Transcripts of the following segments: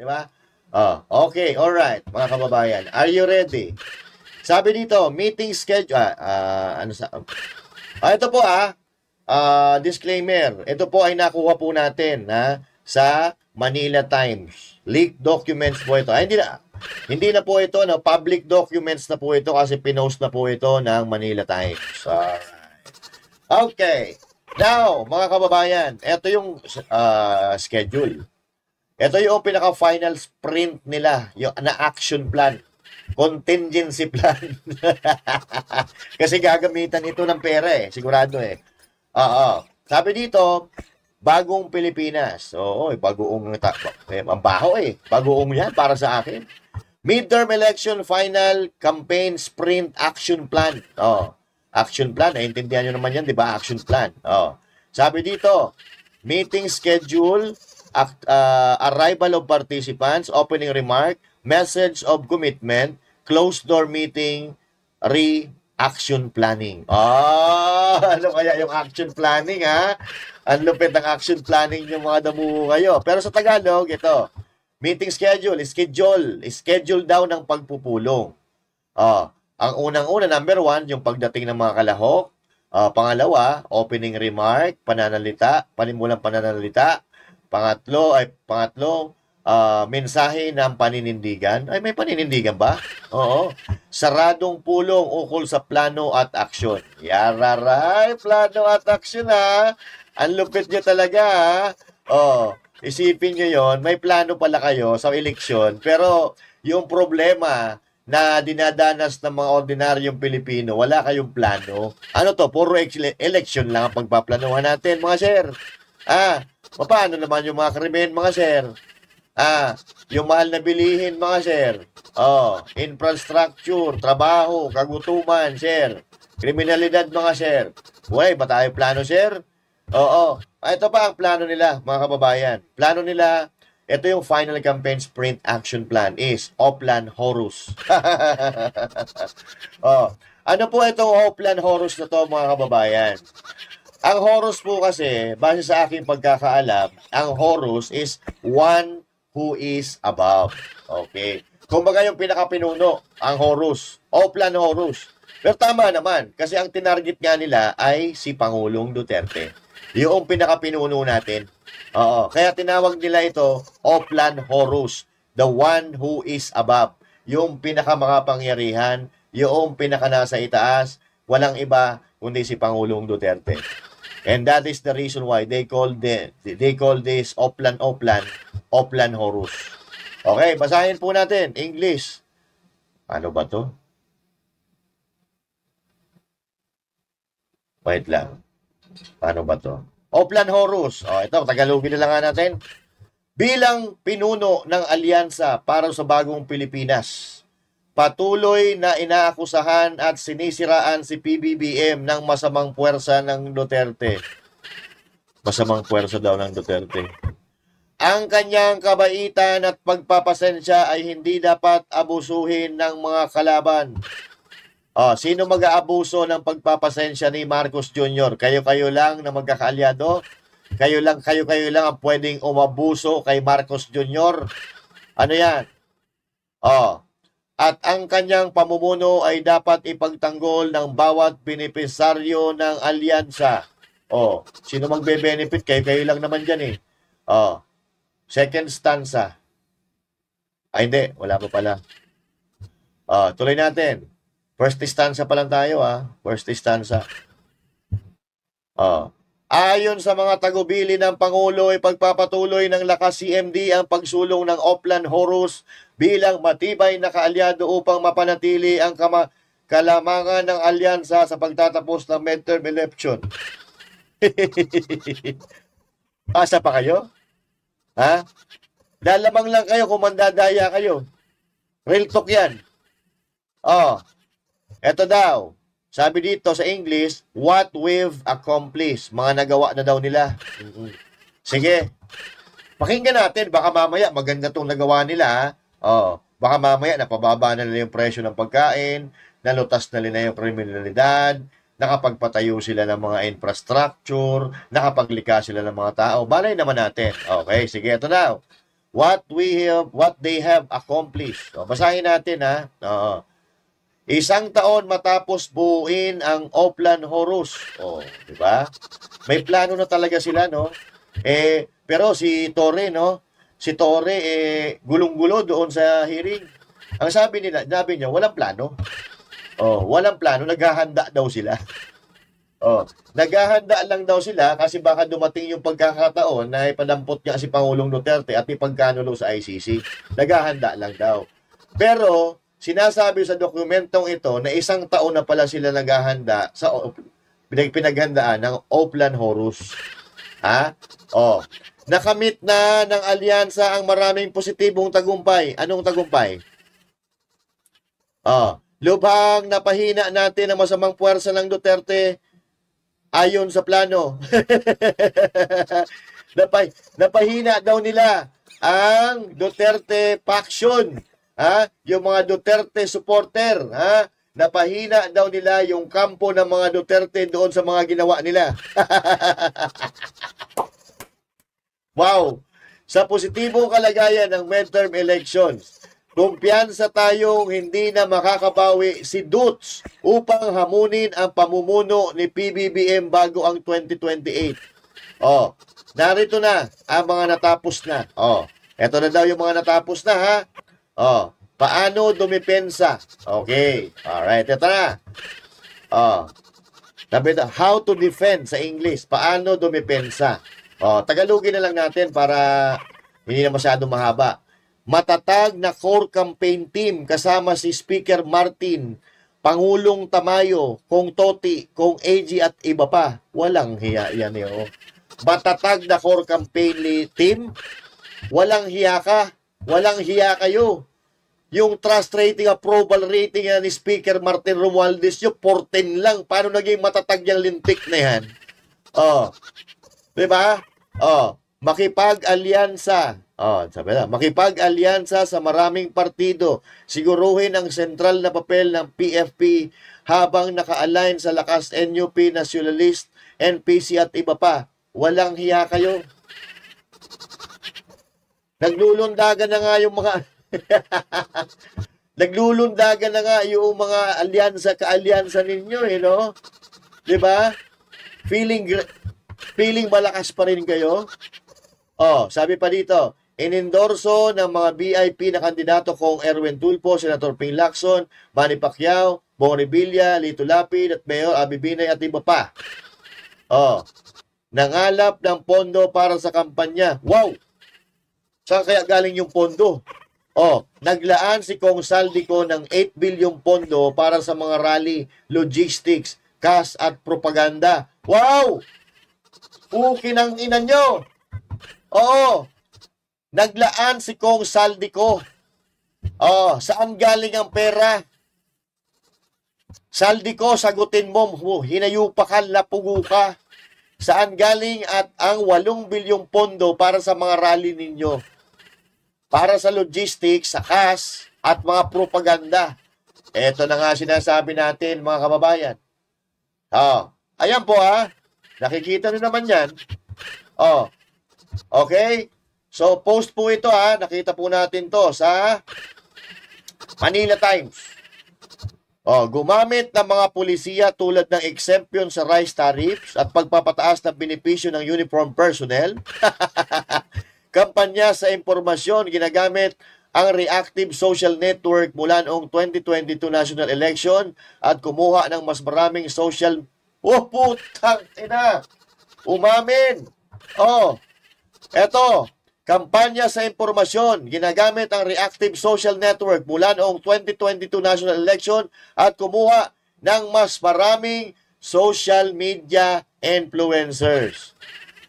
Di ba? Oh, okay, alright, mga kababayan. Are you ready? Sabi dito, meeting schedule, ito po disclaimer. Ito po ay nakuha po natin sa Manila Times. Leaked documents po ito. Hindi na po ito, public documents na po ito kasi pinost na po ito ng Manila Times. Alright. Okay. Now, mga kababayan, ito yung schedule. Ito yung pinaka-final sprint nila, yung na action plan. Contingency plan. Kasi gagamitan ito ng pera sigurado Oo. Sabi dito, bagong Pilipinas. Oo, bagoong ang baho bagoong yan para sa akin. Midterm election final campaign sprint action plan. Action plan, naiintindihan nyo naman yan, di ba? Action plan. Sabi dito, meeting schedule, arrival of participants, opening remark, message of commitment, closed door meeting, action planning. Ano kaya yung action planning Ang lupit ng action planning yung mga damuho kayo. Pero sa Tagalog, ito, meeting schedule daw ng pagpupulong. Ang unang-una, number 1, yung pagdating ng mga kalahok. Pangalawa, opening remark, panimulang pananalita. Pangatlo, mensahe ng paninindigan. Ay, may paninindigan ba? Oo. Saradong pulong ukol sa plano at aksyon. Yararay, plano at aksyon Ang lupit nyo talaga isipin nyo yon, may plano pala kayo sa eleksyon, pero yung problema na dinadanas ng mga ordinaryong Pilipino, wala kayong plano. Ano to? Puro election lang ang pagpaplanuhan natin, mga sir. Paano naman yung mga krimen, mga sir? Yung mahal na bilihin, mga sir. Infrastructure, trabaho, kagutuman, sir. Kriminalidad, mga sir. Uy, ba tayo plano, sir? Oo. Ito pa ang plano nila, mga kababayan. Plano nila, ito yung final campaign sprint action plan is Oplan Horus. Ano po itong Oplan Horus na to, mga kababayan? Ang Horus po kasi, base sa aking pagkakaalam, ang Horus is one who is above. Okay. Kumbaga yung pinakapinuno, ang Horus. Oplan Horus. Pero tama naman, kasi ang tinarget nga nila ay si Pangulong Duterte. Yung pinakapinuno natin. Kaya tinawag nila ito Oplan Horus, the one who is above. Yung pinakamakapangyarihan, yung nasa itaas, walang iba kundi si Pangulong Duterte. And that is the reason why they call this Oplan Horus. Okay, basahin po natin English. Ano ba to? Wait lang. Paano ba to? Oplan Horus. Ito, Tagalogin na lang natin. Bilang pinuno ng alyansa para sa bagong Pilipinas, patuloy na inaakusahan at sinisiraan si PBBM ng masamang puwersa ng Duterte. Masamang puwersa daw ng Duterte. Ang kanyang kabaitan at pagpapasensya ay hindi dapat abusuhin ng mga kalaban. Sino mag-aabuso ng pagpapasensya ni Marcos Jr.? Kayo-kayo lang na magkakaalyado? Kayo lang ang pwedeng umabuso kay Marcos Jr.? Ano yan? At ang kanyang pamumuno ay dapat ipagtanggol ng bawat benepisaryo ng alyansa. Sino magbe-benefit? Kayo lang naman dyan Second stanza. Hindi. Wala pa pala. Tuloy natin. First stanza pa lang tayo First stanza. Ayon sa mga tagubili ng Pangulo ay pagpapatuloy ng lakas CMD ang pagsulong ng Oplan Horus bilang matibay na kaalyado upang mapanatili ang kalamangan ng alyansa sa pagtatapos ng midterm election. Asa pa kayo? Lalamang lang kayo kung mandadaya kayo. Real talk yan. Ito daw, sabi dito sa English, what we've accomplished. Mga nagawa na daw nila. Sige, pakinggan natin. Baka mamaya maganda itong nagawa nila. Baka mamaya napababa na nila yung presyo ng pagkain, nalutas na nila yung kriminalidad, nakapagpatayo sila ng mga infrastructure, nakapaglikas sila ng mga tao. Balay naman natin. Okay, sige, ito daw. what they have accomplished. O, basahin natin ha. Oo. Isang taon matapos buuin ang Oplan Horus. O, di ba? May plano na talaga sila, no? Pero si Torre, no? Si Torre, gulong-gulo doon sa hearing. Ang sabi niya, walang plano. Oh, walang plano, naghahanda daw sila. Oh, naghahanda lang daw sila kasi baka dumating yung pagkakataon na ipadampot niya si Pangulong Duterte at ipagkanulo sa ICC. Naghahanda lang daw. Pero sinasabi sa dokumentong ito na isang taon na pala sila naghahanda sa pinaghandaan ng Oplan Horus. Ha? Oh, nakamit na ng alyansa ang maraming positibong tagumpay. Anong tagumpay? Oh, lubhang napahina natin ang masamang puwersa ng Duterte ayon sa plano. Napahina daw nila ang Duterte faction. Ha? Yung mga Duterte supporter. Ha? Napahina daw nila yung kampo ng mga Duterte doon sa mga ginawa nila. Wow! Sa positibong kalagayan ng midterm elections, kumpiyansa tayong hindi na makakabawi si Dutz upang hamunin ang pamumuno ni PBBM bago ang 2028. Oh, narito na ang mga natapos na. Oh, eto na daw yung mga natapos na ha. Oh, paano dumipensa? Okay, alright, eto na. Oh, sabi ito, how to defend sa English. Paano dumipensa? Oh, Tagalogin na lang natin para hindi na masyadong mahaba. Matatag na core campaign team kasama si Speaker Martin, Pangulong Tamayo, Kong Toti, Kong AG at iba pa. Walang hiya yan eh. Oh. Matatag na core campaign team, walang hiya ka, walang hiya kayo. Yung trust rating, approval rating ni Speaker Martin Romualdez, yung 14 lang. Paano naging matatag yung lintik na yan? Oh. Diba? Oh. Makipag-alyansa. Oh, sabi na, makipag-alyansa sa maraming partido, siguruhin ang sentral na papel ng PFP habang naka-align sa lakas NUP, Nationalist, NPC at iba pa. Walang hiya kayo. Naglulundagan na nga yung mga naglulundagan na nga yung mga alyansa ninyo, no? 'Di ba? Feeling malakas pa rin kayo. Oh, sabi pa dito, inendorso ng mga VIP na kandidato kong Erwin Tulfo, Senator Ping Lacson, Manny Pacquiao, Bong Revilla, Lito Lapid at Mayor Abby Binay at iba pa. Oh, nangalap ng pondo para sa kampanya. Wow! Saan kaya galing yung pondo? Oh, naglaan si Kong Saldico ng 8 billion pondo para sa mga rally, logistics, cash at propaganda. Wow! Pukin ang ina nyo! Oo, naglaan si Kong Saldico. Oh, saan galing ang pera? Saldico, sagutin mo, hinayupa ka, lapugo ka. Saan galing at ang 8 bilyong pondo para sa mga rally ninyo? Para sa logistics, sa cash, at mga propaganda. Ito na nga sinasabi natin, mga kababayan. Oh, ayan po ha. Nakikita nyo naman yan. Oh, okay? So, post po ito ha. Nakita po natin to sa Manila Times. Oh, gumamit ng mga pulisiya tulad ng exemption sa rice tariffs at pagpapataas ng benepisyo ng uniform personnel. Kampanya sa impormasyon, ginagamit ang reactive social network mula noong 2022 national election at kumuha ng mas maraming social... Oh, putang ina! Umamin! Oh, eto, kampanya sa impormasyon, ginagamit ang reactive social network mula noong 2022 national election at kumuha ng mas maraming social media influencers.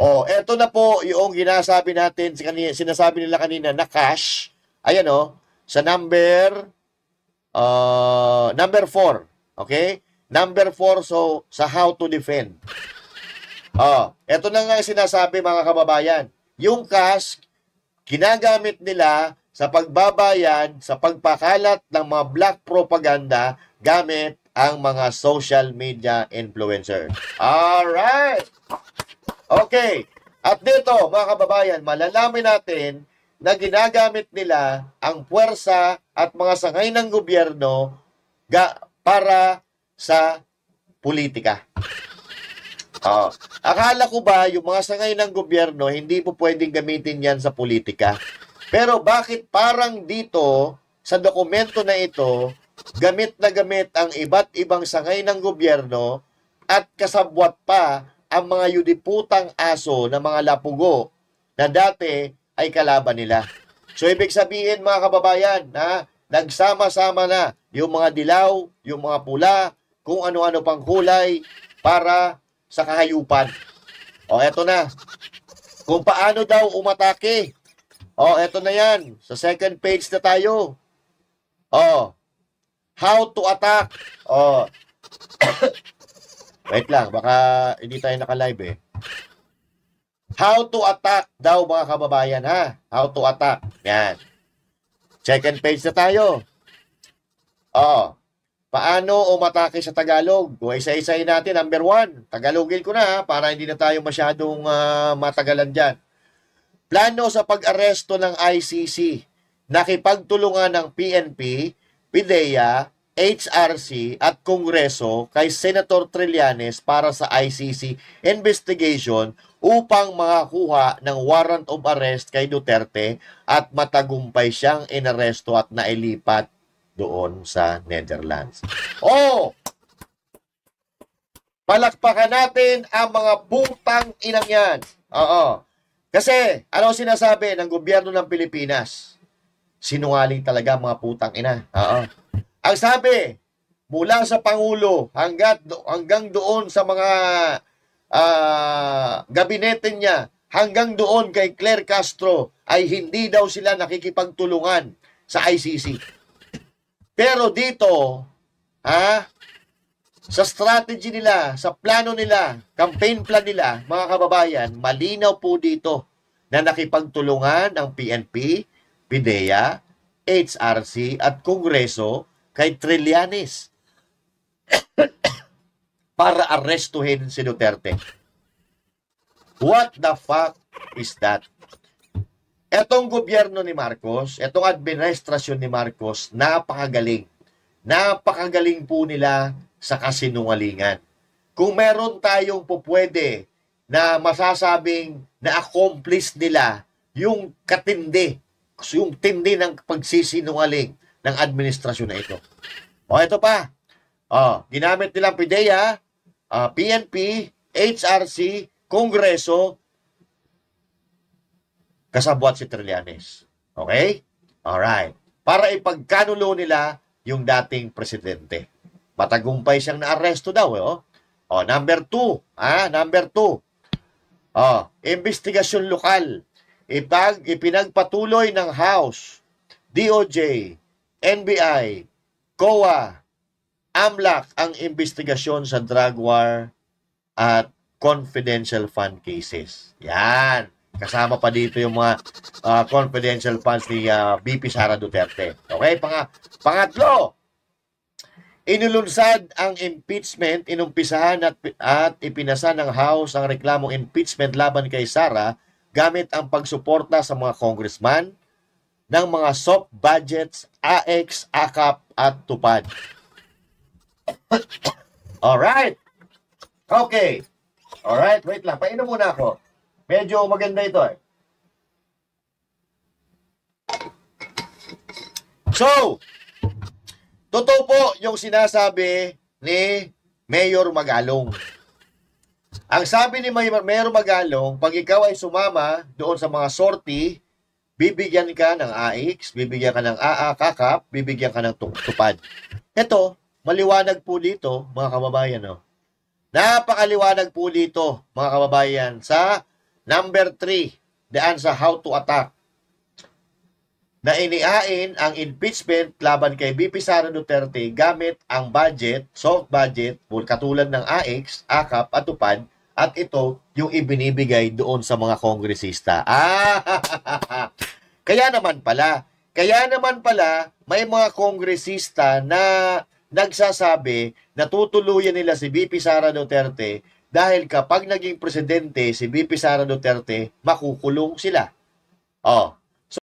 Oh, eto na po yung ginasabi natin, sinasabi nila kanina na cash. Ayan oh, sa number 4. Okay? Number 4, so sa how to defend. Oh, eto na nga sinasabi mga kababayan. Yung cash, ginagamit nila sa pagbabayan, sa pagpakalat ng mga black propaganda gamit ang mga social media influencer. Alright! Okay. At dito, mga kababayan, malalaman natin na ginagamit nila ang puwersa at mga sangay ng gobyerno para sa politika. Akala ko ba yung mga sangay ng gobyerno hindi po pwedeng gamitin yan sa politika? Pero bakit parang dito sa dokumento na ito, gamit na gamit ang iba't ibang sangay ng gobyerno at kasabwat pa ang mga yudiputang aso na mga lapugo na dati ay kalaban nila. So ibig sabihin mga kababayan, nagsama-sama na yung mga dilaw, yung mga pula, kung ano-ano pang kulay para sa kahayupan. Eto na. Kung paano daw umatake. Eto na yan. Sa second page na tayo. How to attack. Wait lang, baka hindi tayo naka-live eh. How to attack daw mga kababayan ha. How to attack. Yan. Second page na tayo. Paano umatake sa Tagalog? Kung isa-isahin natin, number 1. Tagalogin ko na ha, para hindi na tayo masyadong matagalan dyan. Plano sa pag-aresto ng ICC. Nakipagtulungan ng PNP, PIDEA, HRC at Kongreso kay Senator Trillanes para sa ICC investigation upang makakuha ng warrant of arrest kay Duterte at matagumpay siyang inaresto at nailipat doon sa Netherlands. Palakpakan natin ang mga putang inang yan. Kasi, ano sinasabi ng gobyerno ng Pilipinas? Sinungaling talaga mga putang ina. Ang sabi, mula sa Pangulo hanggang doon sa mga gabinete niya, hanggang doon kay Claire Castro, ay hindi daw sila nakikipagtulungan sa ICC. Pero dito, sa strategy nila, sa plano nila, campaign plan nila, mga kababayan, malinaw po dito na nakipagtulungan ang PNP, PIDEA, HRC at Kongreso kay Trillanes para arestuhin si Duterte. What the fuck is that? Etong gobyerno ni Marcos, etong administrasyon ni Marcos, napakagaling. Napakagaling po nila sa kasinungalingan. Kung meron tayong pupwede na masasabing na-accomplish nila yung katindi, yung tindi ng pagsisinungaling ng administrasyon na ito. Ito pa. Ginamit nilang PIDEA, PNP, HRC, Kongreso, kasabwat si Trillanes. Okay? Alright. Para ipagkanulo nila yung dating presidente. Matagumpay siyang naaresto daw. Number 2. Number 2. Investigasyon lokal. Ipinagpatuloy ng House, DOJ, NBI, COA, AMLAC ang investigasyon sa drug war at confidential fund cases. Yan. Kasama pa dito yung mga confidential funds ni VP Sara Duterte. Okay? Pangatlo, inulunsad ang impeachment, inumpisahan at ipinasa ng House ang reklamong impeachment laban kay Sara gamit ang pagsuporta sa mga congressman ng mga soft budgets, AX, AKAP at TUPAD. Alright. Okay. Alright, wait lang. Painom muna ako. Medyo maganda ito eh. So, totoo po yung sinasabi ni Mayor Magalong. Ang sabi ni Mayor Magalong, pag ikaw ay sumama doon sa mga sortie, bibigyan ka ng AX, bibigyan ka ng AAKAKAP, bibigyan ka ng TUPAD. Ito, maliwanag po dito, mga kababayan. Napakaliwanag po dito, mga kababayan, sa number 3, daan sa how to attack. Na inihain ang impeachment laban kay VP Sara Duterte gamit ang budget, soft budget, katulad ng AX, AKAP at TUPAD, at ito yung ibinibigay doon sa mga kongresista. Kaya naman pala, may mga kongresista na nagsasabi na tutuluyan nila si VP Sara Duterte dahil kapag naging presidente si VP Sara Duterte, makukulong sila.